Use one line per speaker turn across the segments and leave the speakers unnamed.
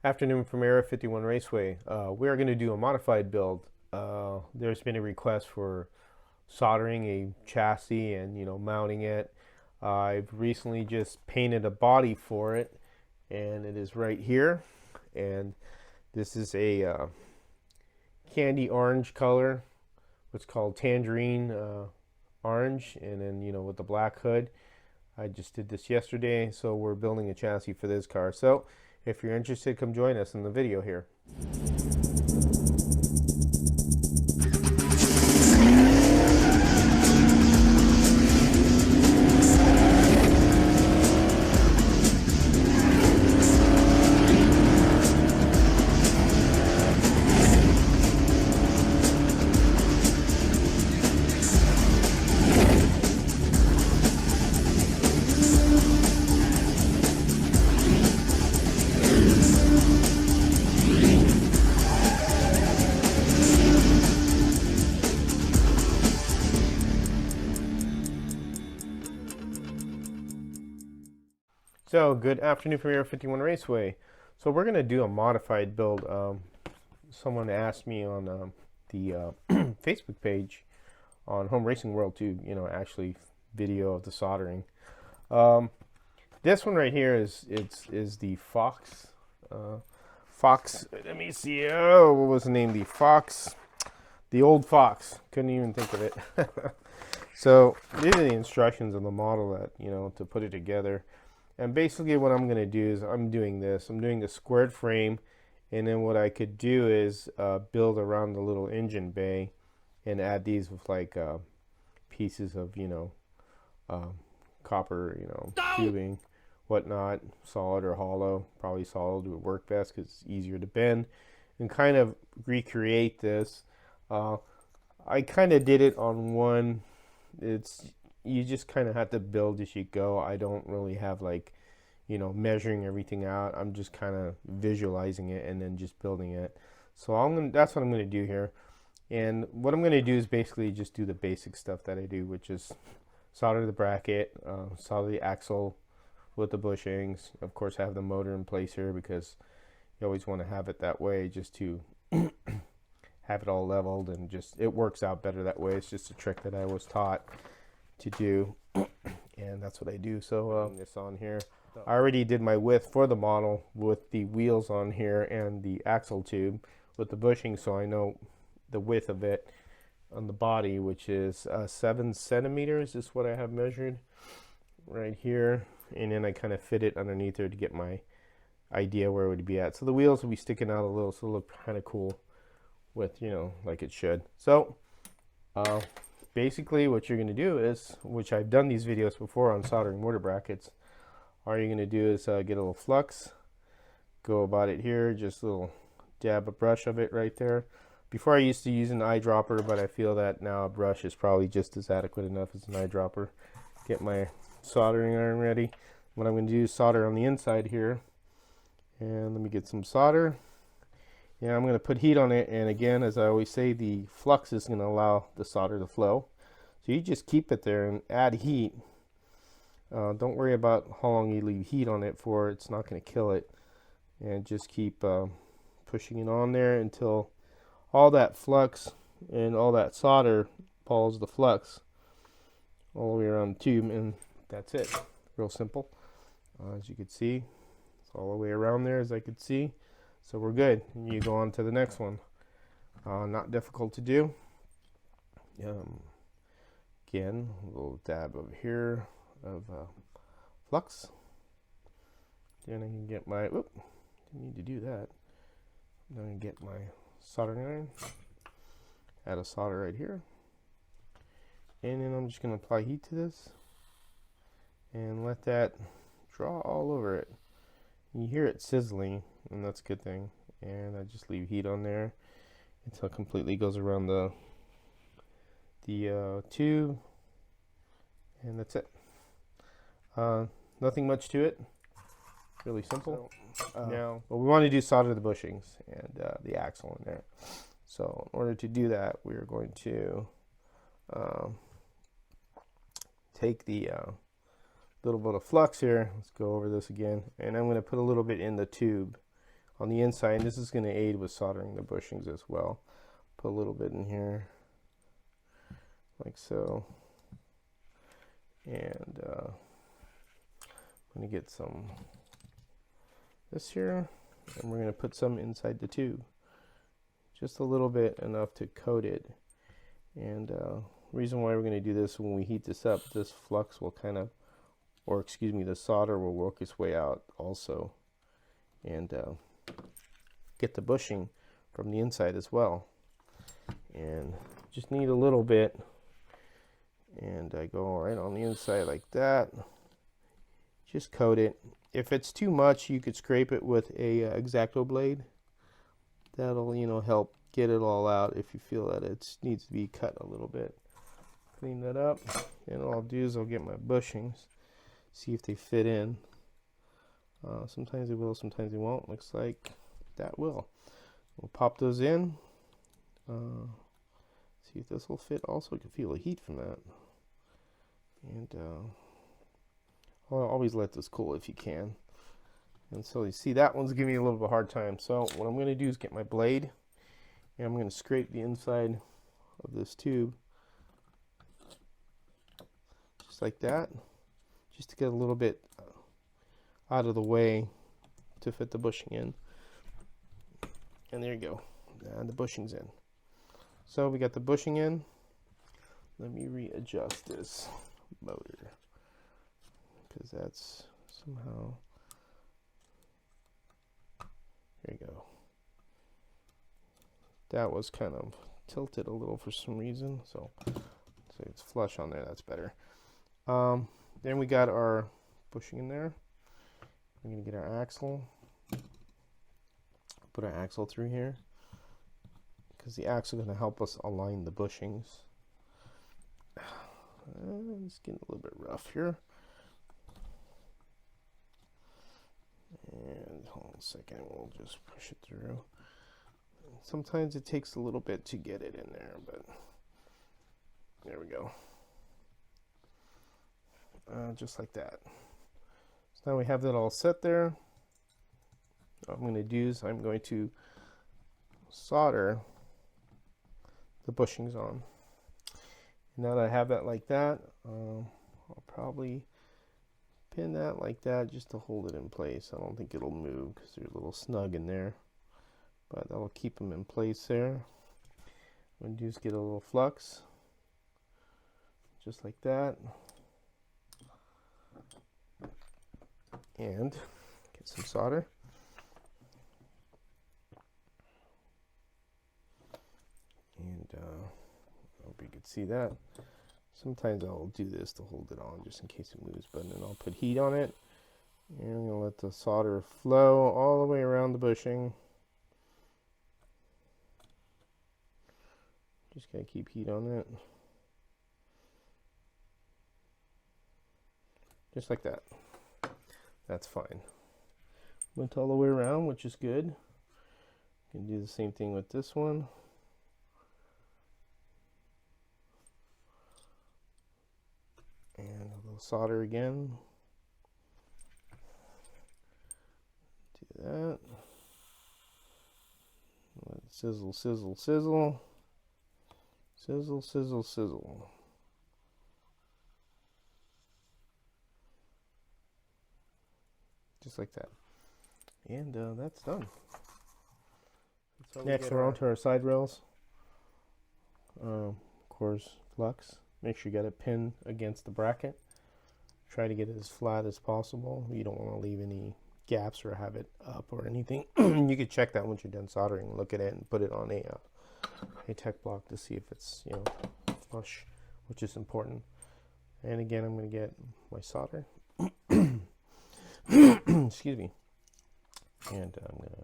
Afternoon from Area 51 Raceway. We're going to do a modified build. There's been a request for soldering a chassis and mounting it. I've recently just painted a body for it, and it is right here. And this is a candy orange color, what's called tangerine orange, and then with the black hood. I just did this yesterday, so we're building a chassis for this car. So if you're interested, come join us in the video here. So, good afternoon from Area 51 Raceway. So we're going to do a modified build. Someone asked me on the Facebook page on Home Racing World to, actually video of the soldering. This one right here is the Fox. Fox. Let me see. Oh, what was the name? The Fox. The old Fox. Couldn't even think of it. So these are the instructions on the model that to put it together. And basically what I'm going to do is I'm doing the squared frame, and then what I could do is build around the little engine bay and add these with like pieces of copper tubing, whatnot, solid or hollow. Probably solid would work best because it's easier to bend, and kind of recreate this. I kind of did it on one. You just kind of have to build as you go. I don't really have like, measuring everything out. I'm just kind of visualizing it and then just building it. So that's what I'm going to do here. And what I'm going to do is basically just do the basic stuff that I do, which is solder the bracket, solder the axle with the bushings. Of course, have the motor in place here because you always want to have it that way, just to have it all leveled, and just it works out better that way. It's just a trick that I was taught to do, and that's what I do. So this on here, I already did my width for the model with the wheels on here and the axle tube with the bushing, so I know the width of it on the body, which is 7 centimeters is what I have measured right here, and then I kind of fit it underneath there to get my idea where it would be at. So the wheels will be sticking out a little, so it'll look kind of cool with like it should. So basically what you're going to do is, which I've done these videos before on soldering motor brackets, all you're going to do is get a little flux, go about it here, just a little dab a brush of it right there. Before I used to use an eyedropper, but I feel that now a brush is probably just as adequate enough as an eyedropper. Get my soldering iron ready. What I'm going to do is solder on the inside here, and let me get some solder. Yeah, I'm going to put heat on it, and again, as I always say, the flux is going to allow the solder to flow. So you just keep it there and add heat. Don't worry about how long you leave heat on it for. It's not going to kill it. And just keep pushing it on there until all that flux and all that solder follows the flux all the way around the tube, and that's it. Real simple. As you can see, it's all the way around there as I could see. So we're good. You go on to the next one. Not difficult to do. Again, a little dab over here of flux. Then I can get my, didn't need to do that. I'm going to get my soldering iron. Add a solder right here. And then I'm just going to apply heat to this and let that draw all over it. You hear it sizzling, and that's a good thing. And I just leave heat on there until it completely goes around the tube, and that's it. Nothing much to it. Really simple. Now, what we want to do is solder the bushings and the axle in there. So in order to do that, we are going to take the little bit of flux here. Let's go over this again, and I'm going to put a little bit in the tube on the inside. And this is going to aid with soldering the bushings as well. Put a little bit in here, like so. And I'm going to get some this here, and we're going to put some inside the tube. Just a little bit, enough to coat it. And reason why we're going to do this, when we heat this up, this flux will kind of, or excuse me, the solder will work its way out also, and get the bushing from the inside as well. And just need a little bit, and I go right on the inside like that. Just coat it. If it's too much, you could scrape it with a X-Acto blade. That'll, you know, help get it all out if you feel that it needs to be cut a little bit. Clean that up, and all I'll do is I'll get my bushings, see if they fit in. Sometimes they will, sometimes they won't. Looks like that will. We'll pop those in. See if this will fit. Also, I can feel the heat from that. And I'll always let this cool if you can. And so you see that one's giving me a little bit of a hard time. So what I'm going to do is get my blade, and I'm going to scrape the inside of this tube just like that, just to get a little bit out of the way to fit the bushing in. And there you go, and the bushing's in. So we got the bushing in. Let me readjust this motor, because that's somehow, there you go. That was kind of tilted a little for some reason, so it's flush on there. That's better. Then we got our bushing in there. We're gonna get our axle. Put our axle through here, because the axle is gonna help us align the bushings. It's getting a little bit rough here. And hold on a second, we'll just push it through. Sometimes it takes a little bit to get it in there, but there we go. Just like that. So now we have that all set there. What I'm going to do is I'm going to solder the bushings on. Now that I have that like that, I'll probably pin that like that just to hold it in place. I don't think it'll move because they're a little snug in there, but that'll keep them in place there. What I'm going to do is get a little flux, just like that, and get some solder. And I hope you can see that. Sometimes I'll do this to hold it on just in case it moves, but then I'll put heat on it. And I'm going to let the solder flow all the way around the bushing. Just got to keep heat on it. Just like that. That's fine. Went all the way around, which is good. You can do the same thing with this one. And a little solder again. Do that. Let it sizzle, sizzle, sizzle. Sizzle, sizzle, sizzle. Just like that. And that's done. Next, we're on to our side rails. Of course, flux. Make sure you got it pinned against the bracket. Try to get it as flat as possible. You don't want to leave any gaps or have it up or anything. You can check that once you're done soldering. Look at it and put it on a tech block to see if it's, you know, flush, which is important. And again, I'm going to get my solder. Excuse me. And I'm going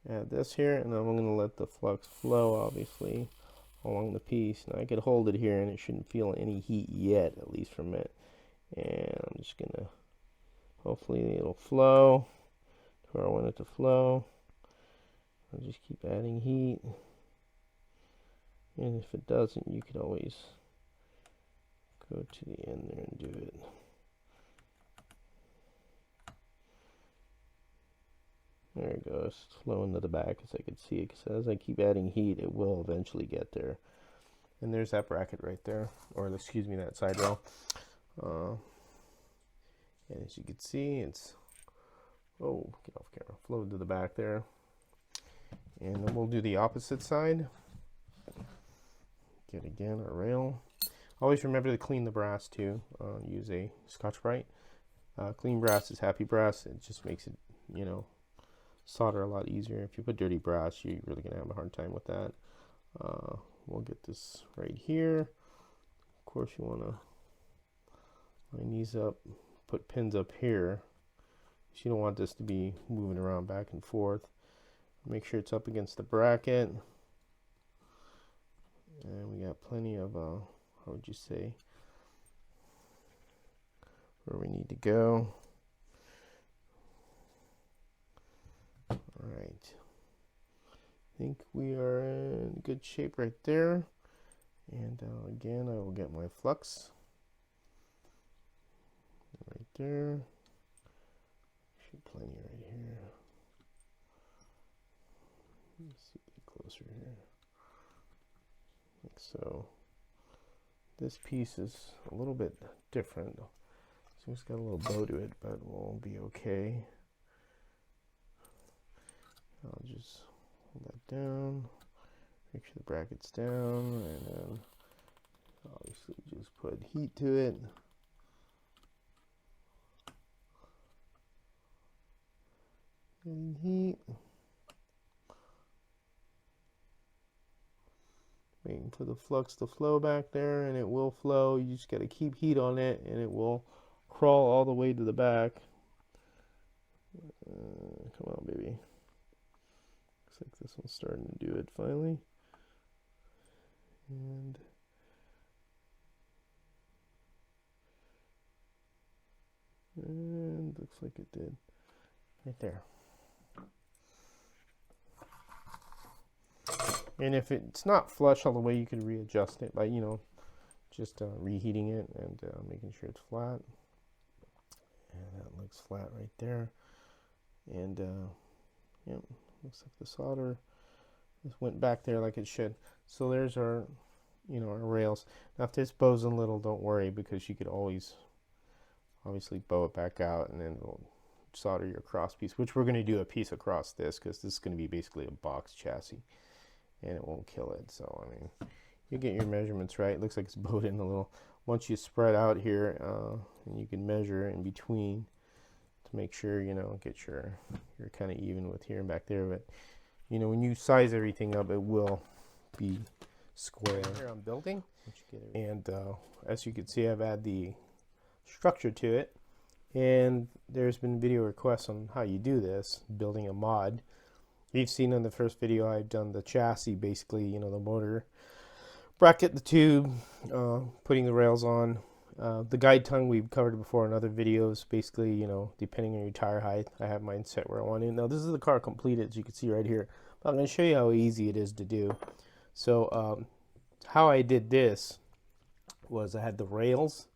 to add this here, and then I'm going to let the flux flow, obviously, along the piece. Now I could hold it here and it shouldn't feel any heat yet, at least from it. And I'm just gonna, hopefully it'll flow to where I want it to flow. I'll just keep adding heat. And if it doesn't, you could always go to the end there and do it. There it goes, flow into the back as I can see it. So as I keep adding heat, it will eventually get there. And there's that bracket right there, or excuse me, that side rail. And as you can see, it's, oh, get off camera, flowed to the back there. And then we'll do the opposite side. Get again our rail. Always remember to clean the brass too. Use a Scotch-Brite. Clean brass is happy brass. It just makes it, you know, solder a lot easier. If you put dirty brass, you're really gonna have a hard time with that. We'll get this right here. Of course, you wanna line these up, put pins up here. You don't want this to be moving around back and forth. Make sure it's up against the bracket. And we got plenty of, how would you say, where we need to go. Alright, I think we are in good shape right there. And again, I will get my flux right there. Should plenty right here. Let's see, get closer here. Like so. This piece is a little bit different. So it's got a little bow to it, but we'll be okay. I'll just hold that down, make sure the bracket's down, and then obviously just put heat to it. Getting heat. Waiting for the flux to flow back there, and it will flow. You just got to keep heat on it, and it will crawl all the way to the back. Come on, baby. Looks like this one's starting to do it finally. And looks like it did. Right there. And if it's not flush all the way, you can readjust it by, you know, just reheating it and making sure it's flat. And that looks flat right there. And yep, looks like the solder just went back there like it should. So there's our, you know, our rails. Now if this bows a little, don't worry, because you could always obviously bow it back out, and then we'll solder your cross piece, which we're going to do a piece across this because this is going to be basically a box chassis, and it won't kill it. So I mean, you get your measurements right. It looks like it's bowed in a little. Once you spread out here, and you can measure in between to make sure, you know, get you're kind of even with here and back there. But you know, when you size everything up, it will be square. Here I'm building, and as you can see, I've added the structure to it, and there's been video requests on how you do this, building a mod. You've seen in the first video I've done the chassis, basically, you know, the motor bracket, the tube, putting the rails on. The guide tongue we've covered before in other videos. Basically, you know, depending on your tire height, I have mine set where I want it. Now this is the car completed, as you can see right here, but I'm going to show you how easy it is to do. So how I did this was I had the rails,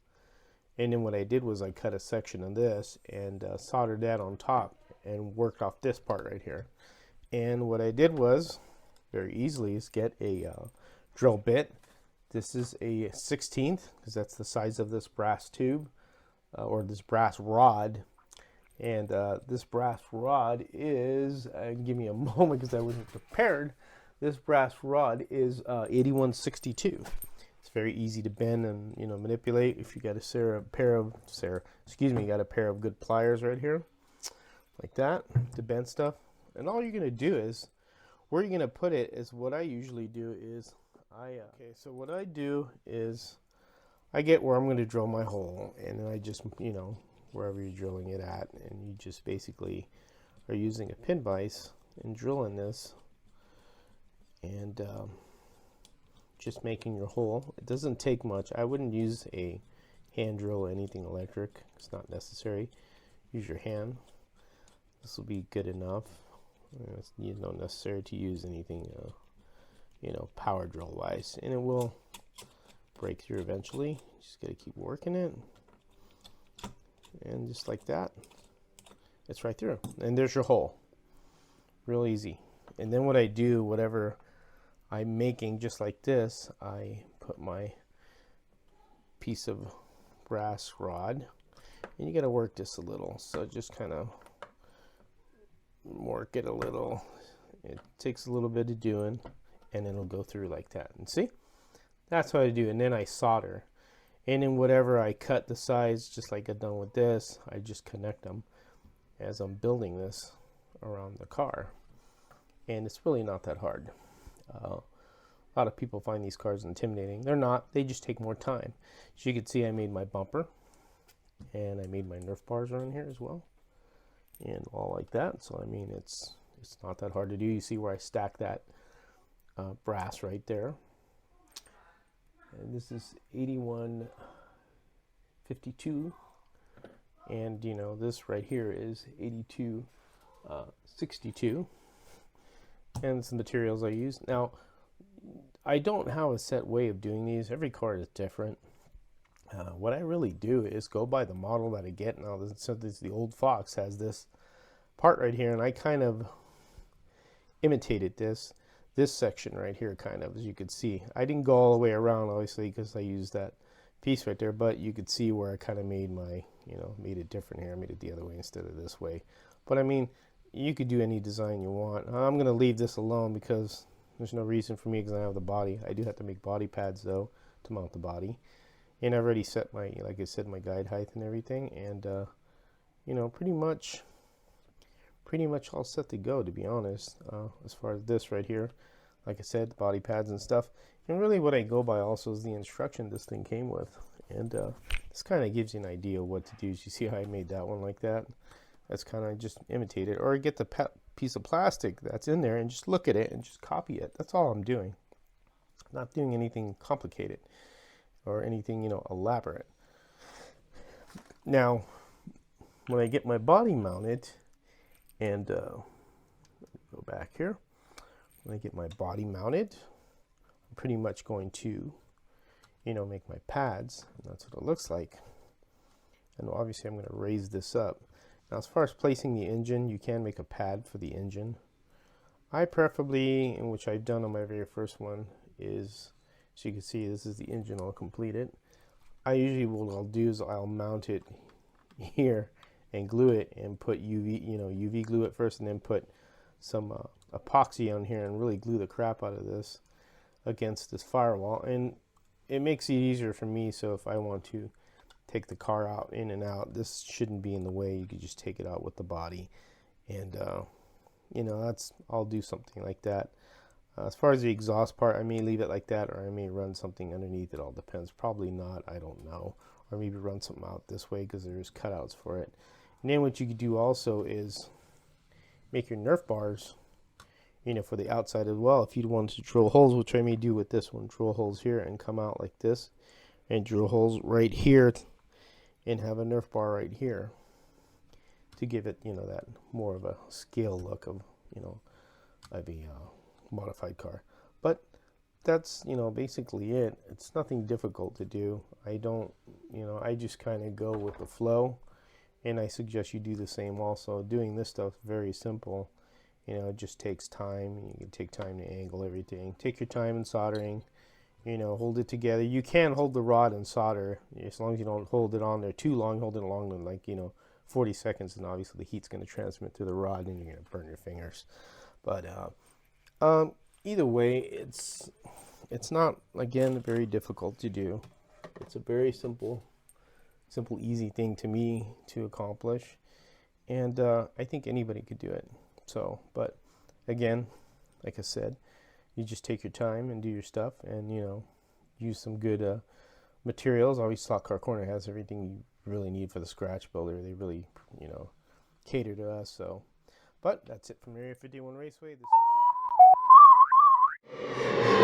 and then what I did was I cut a section of this and soldered that on top and worked off this part right here. And what I did was, very easily, is get a drill bit. This is a 16th, because that's the size of this brass tube, or this brass rod. And this brass rod is, give me a moment because I wasn't prepared. This brass rod is 8162. It's very easy to bend and, you know, manipulate. If you got a pair of good pliers right here, like that, to bend stuff. And all you're gonna do is, where you're gonna put it is what I usually do is okay. So what I do is I get where I'm going to drill my hole, and then I just, you know, wherever you're drilling it at, and you just basically are using a pin vise and drilling this, and just making your hole. It doesn't take much. I wouldn't use a hand drill or anything electric. It's not necessary. Use your hand. This will be good enough. It's, you know, necessary to use anything you know, power drill wise, and it will break through eventually. Just got to keep working it, and just like that, it's right through, and there's your hole. Real easy. And then what I do, whatever I'm making, just like this, I put my piece of brass rod, and you got to work this a little. So just kind of work it a little. It takes a little bit of doing, and it'll go through like that. And see, that's what I do. And then I solder. And then whatever I cut the sides, just like I've done with this, I just connect them as I'm building this around the car. And it's really not that hard. A lot of people find these cars intimidating. They're not. They just take more time. As you can see, I made my bumper, and I made my Nerf bars around here as well, and all like that. So I mean, it's not that hard to do. You see where I stack that brass right there. And this is 8152, and you know, this right here is 8262. And some materials I use. Now, I don't have a set way of doing these. Every car is different. What I really do is go by the model that I get. Now, the old Fox has this part right here, and I kind of imitated this section right here, kind of, as you could see. I didn't go all the way around, obviously, because I used that piece right there, but you could see where I kind of made my, made it different here. I made it the other way instead of this way. But I mean, you could do any design you want. I'm going to leave this alone because there's no reason for me, because I have the body. I do have to make body pads, though, to mount the body. And I've already set my, like I said, my guide height and everything. And, pretty much all set to go, to be honest, as far as this right here. Like I said, the body pads and stuff. And really what I go by also is the instruction this thing came with. And this kind of gives you an idea of what to do. You see how I made that one like that? That's kind of just imitate it, or get the piece of plastic that's in there and just look at it and just copy it. That's all I'm doing. I'm not doing anything complicated or anything, elaborate. Now, when I get my body mounted, and go back here, when I get my body mounted, I'm pretty much going to, make my pads, and that's what it looks like. And obviously I'm going to raise this up. Now, as far as placing the engine, you can make a pad for the engine. I preferably, and which I've done on my very first one, is, as you can see, this is the engine all completed. I usually, what I'll do is I'll mount it here and glue it and put UV glue it first, and then put some epoxy on here and really glue the crap out of this against this firewall. And it makes it easier for me, so if I want to take the car out, in and out, this shouldn't be in the way. You could just take it out with the body, and I'll do something like that. As far as the exhaust part, I may leave it like that, or I may run something underneath. It all depends. Probably not, I don't know. Or maybe run something out this way, because there's cutouts for it. And then what you could do also is make your Nerf bars, for the outside as well. If you wanted to drill holes, which I may do with this one, drill holes here and come out like this, and drill holes right here, and have a Nerf bar right here to give it, that more of a scale look of, of a modified car. But that's, basically it. It's nothing difficult to do. I don't, I just kind of go with the flow, and I suggest you do the same also. Doing this stuff is very simple. It just takes time. You can take time to angle everything. Take your time in soldering. Hold it together. You can hold the rod and solder, as long as you don't hold it on there too long. Hold it along than 40 seconds, and obviously the heat's going to transmit through the rod, and you're going to burn your fingers. But either way, it's not, again, very difficult to do. It's a very simple, easy thing to me to accomplish, and I think anybody could do it. So, but again, like I said, you just take your time and do your stuff, and use some good materials. Always Stock Car Corner has everything you really need for the scratch builder. They really cater to us. So, but that's it from Area 51 Raceway. This is